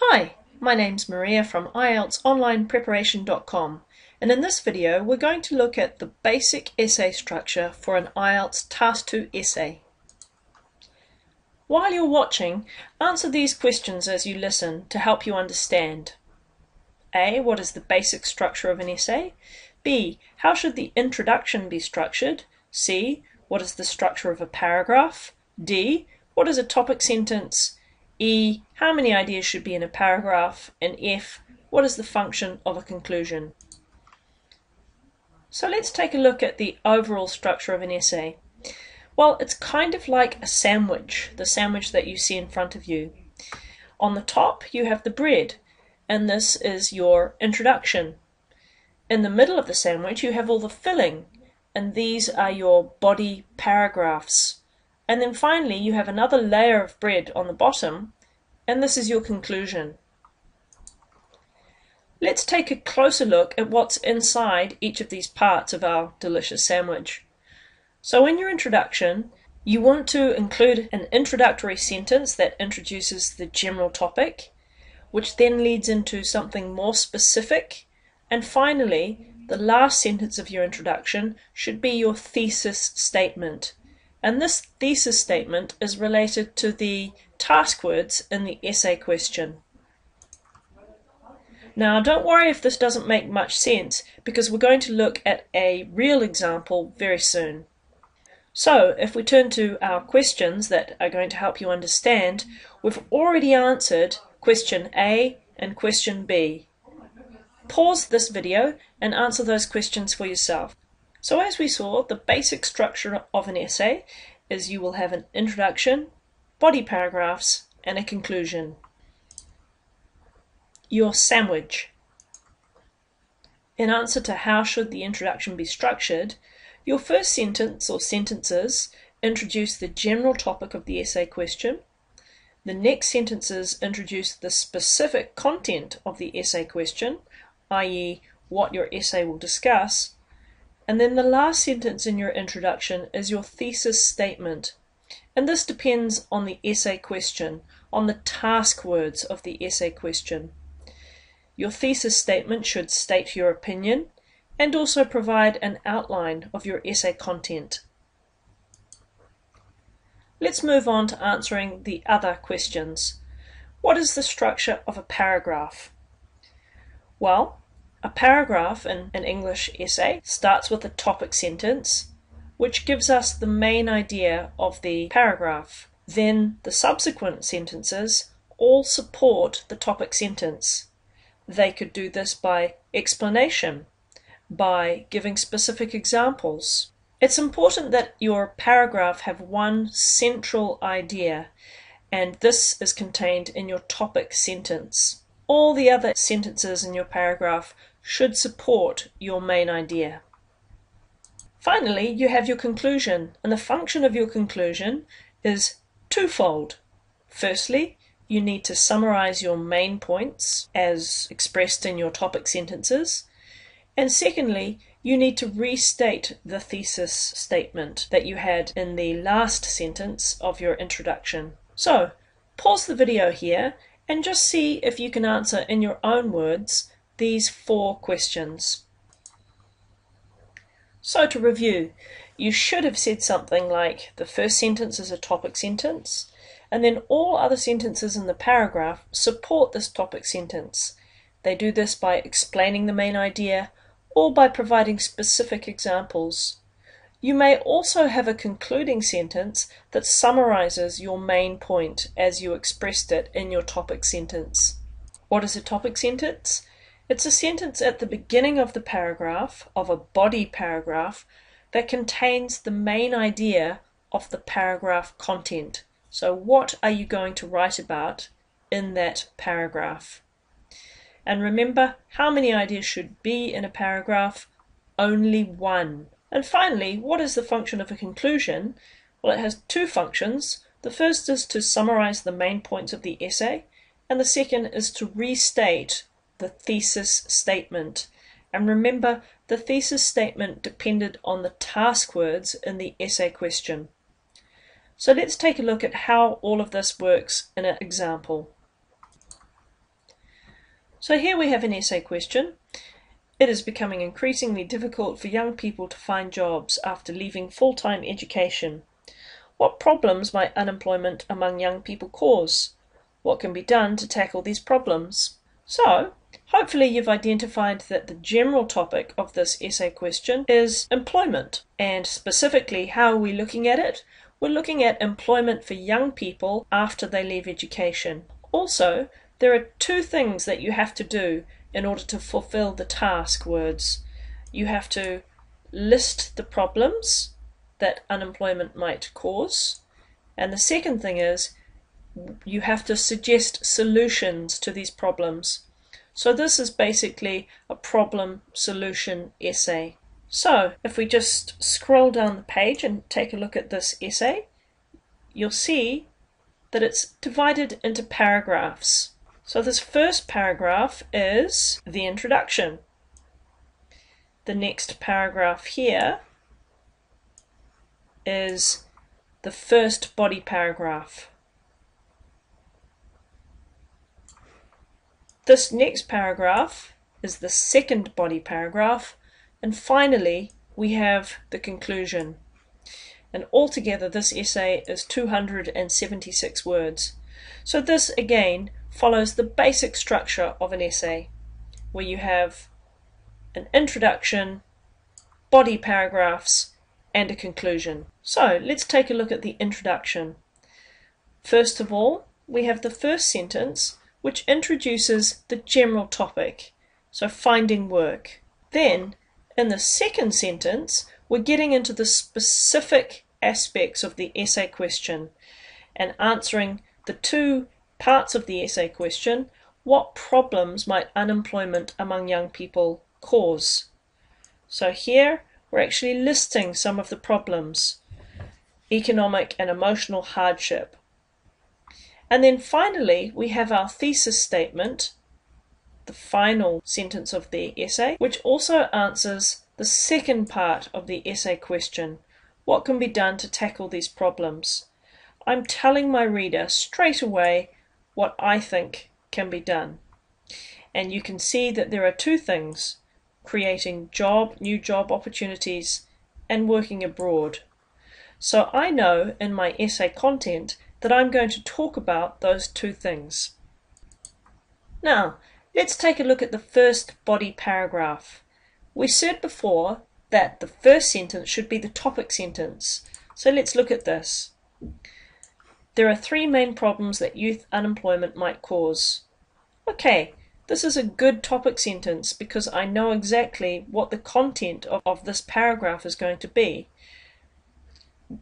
Hi, my name's Maria from IeltsOnlinePreparation.com, and in this video we're going to look at the basic essay structure for an IELTS Task 2 essay. While you're watching, answer these questions as you listen to help you understand. A. What is the basic structure of an essay? B. How should the introduction be structured? C. What is the structure of a paragraph? D. What is a topic sentence? E. How many ideas should be in a paragraph? And F. What is the function of a conclusion? So let's take a look at the overall structure of an essay. Well, it's kind of like a sandwich, the sandwich that you see in front of you. On the top you have the bread, and this is your introduction. In the middle of the sandwich you have all the filling, and these are your body paragraphs. And then finally you have another layer of bread on the bottom, and this is your conclusion. Let's take a closer look at what's inside each of these parts of our delicious sandwich. So in your introduction, you want to include an introductory sentence that introduces the general topic, which then leads into something more specific, and finally, the last sentence of your introduction should be your thesis statement. And this thesis statement is related to the task words in the essay question. Now don't worry if this doesn't make much sense, because we're going to look at a real example very soon. So if we turn to our questions that are going to help you understand, we've already answered question A and question B. Pause this video and answer those questions for yourself. So as we saw, the basic structure of an essay is you will have an introduction, body paragraphs, and a conclusion. Your sandwich. In answer to how should the introduction be structured, your first sentence or sentences introduce the general topic of the essay question. The next sentences introduce the specific content of the essay question, i.e. what your essay will discuss. And then the last sentence in your introduction is your thesis statement. And this depends on the essay question, on the task words of the essay question. Your thesis statement should state your opinion and also provide an outline of your essay content. Let's move on to answering the other questions. What is the structure of a paragraph? Well, a paragraph in an English essay starts with a topic sentence, which gives us the main idea of the paragraph. Then the subsequent sentences all support the topic sentence. They could do this by explanation, by giving specific examples. It's important that your paragraph have one central idea, and this is contained in your topic sentence. All the other sentences in your paragraph should support your main idea. Finally, you have your conclusion, and the function of your conclusion is twofold. Firstly, you need to summarize your main points as expressed in your topic sentences. And secondly, you need to restate the thesis statement that you had in the last sentence of your introduction. So, pause the video here and just see if you can answer in your own words these 4 questions. So to review, you should have said something like the first sentence is a topic sentence, and then all other sentences in the paragraph support this topic sentence. They do this by explaining the main idea or by providing specific examples. You may also have a concluding sentence that summarizes your main point as you expressed it in your topic sentence. What is a topic sentence? It's a sentence at the beginning of the paragraph, of a body paragraph, that contains the main idea of the paragraph content. So what are you going to write about in that paragraph? And remember, how many ideas should be in a paragraph? Only one. And finally, what is the function of a conclusion? Well, it has 2 functions. The first is to summarize the main points of the essay, and the second is to restate the thesis statement. And remember, the thesis statement depended on the task words in the essay question. So let's take a look at how all of this works in an example. So here we have an essay question. It is becoming increasingly difficult for young people to find jobs after leaving full-time education. What problems might unemployment among young people cause? What can be done to tackle these problems? So, hopefully you've identified that the general topic of this essay question is employment. And specifically, how are we looking at it? We're looking at employment for young people after they leave education. Also, there are two things that you have to do in order to fulfill the task words. You have to list the problems that unemployment might cause, and the second thing is you have to suggest solutions to these problems. So this is basically a problem solution essay. So if we just scroll down the page and take a look at this essay, you'll see that it's divided into paragraphs. So this first paragraph is the introduction. The next paragraph here is the first body paragraph. This next paragraph is the second body paragraph, and finally we have the conclusion. And altogether this essay is 276 words. So this again follows the basic structure of an essay, where you have an introduction, body paragraphs, and a conclusion. So let's take a look at the introduction. First of all, we have the first sentence, which introduces the general topic, so finding work. Then, in the second sentence, we're getting into the specific aspects of the essay question and answering the two parts of the essay question. What problems might unemployment among young people cause? So here we're actually listing some of the problems: economic and emotional hardship. And then finally we have our thesis statement, the final sentence of the essay, which also answers the second part of the essay question: what can be done to tackle these problems? I'm telling my reader straight away what I think can be done. And you can see that there are two things: creating new job opportunities and working abroad. So I know in my essay content that I'm going to talk about those two things. Now, let's take a look at the first body paragraph. We said before that the first sentence should be the topic sentence. So let's look at this. There are three main problems that youth unemployment might cause. Okay, this is a good topic sentence because I know exactly what the content of this paragraph is going to be.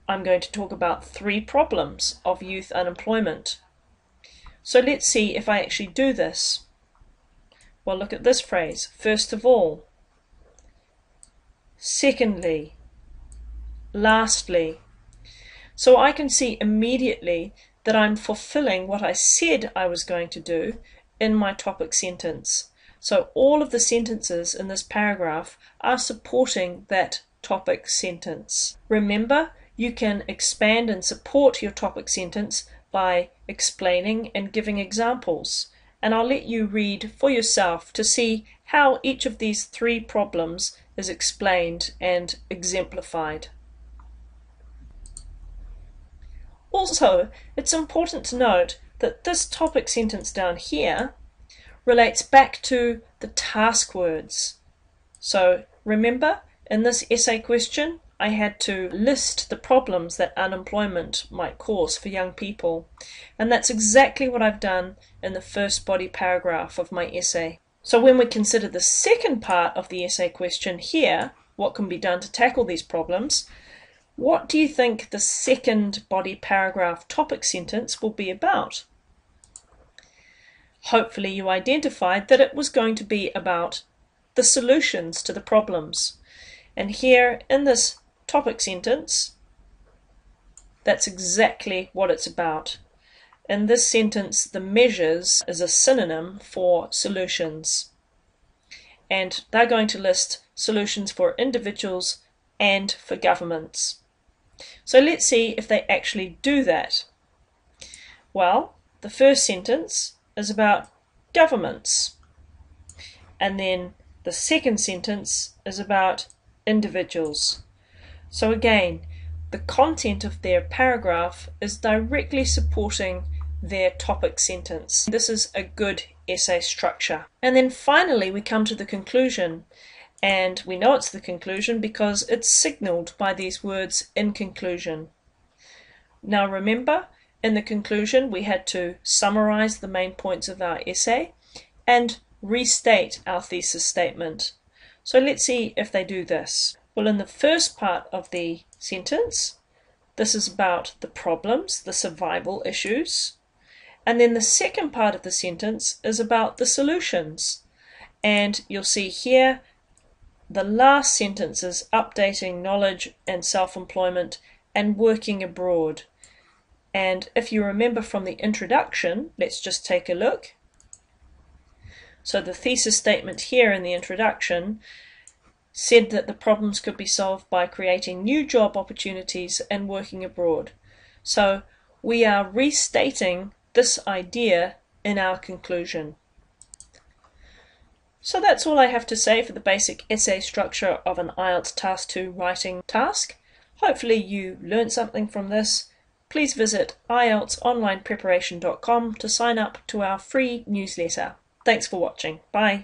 I'm going to talk about three problems of youth unemployment. So let's see if I actually do this. Well, look at this phrase: first of all, secondly, lastly. So I can see immediately that I'm fulfilling what I said I was going to do in my topic sentence. So all of the sentences in this paragraph are supporting that topic sentence. Remember, you can expand and support your topic sentence by explaining and giving examples. And I'll let you read for yourself to see how each of these three problems is explained and exemplified. Also, it's important to note that this topic sentence down here relates back to the task words. So remember, in this essay question, I had to list the problems that unemployment might cause for young people. And that's exactly what I've done in the first body paragraph of my essay. So when we consider the second part of the essay question here, what can be done to tackle these problems, what do you think the second body paragraph topic sentence will be about? Hopefully you identified that it was going to be about the solutions to the problems. And here in this topic sentence, that's exactly what it's about. In this sentence, the measures is a synonym for solutions. And they're going to list solutions for individuals and for governments. So let's see if they actually do that. Well, the first sentence is about governments. and then the second sentence is about individuals. So again, the content of their paragraph is directly supporting their topic sentence. This is a good essay structure. And then finally we come to the conclusion, and we know it's the conclusion because it's signaled by these words "in conclusion." Now remember, in the conclusion we had to summarize the main points of our essay and restate our thesis statement. So let's see if they do this. Well, in the first part of the sentence, this is about the problems, the survival issues. And then the second part of the sentence is about the solutions. And you'll see here, the last sentence is updating knowledge and self-employment and working abroad. And if you remember from the introduction, let's just take a look. So the thesis statement here in the introduction said that the problems could be solved by creating new job opportunities and working abroad. So we are restating this idea in our conclusion. So that's all I have to say for the basic essay structure of an IELTS Task 2 writing task. Hopefully you learned something from this. Please visit ieltsonlinepreparation.com to sign up to our free newsletter. Thanks for watching. Bye.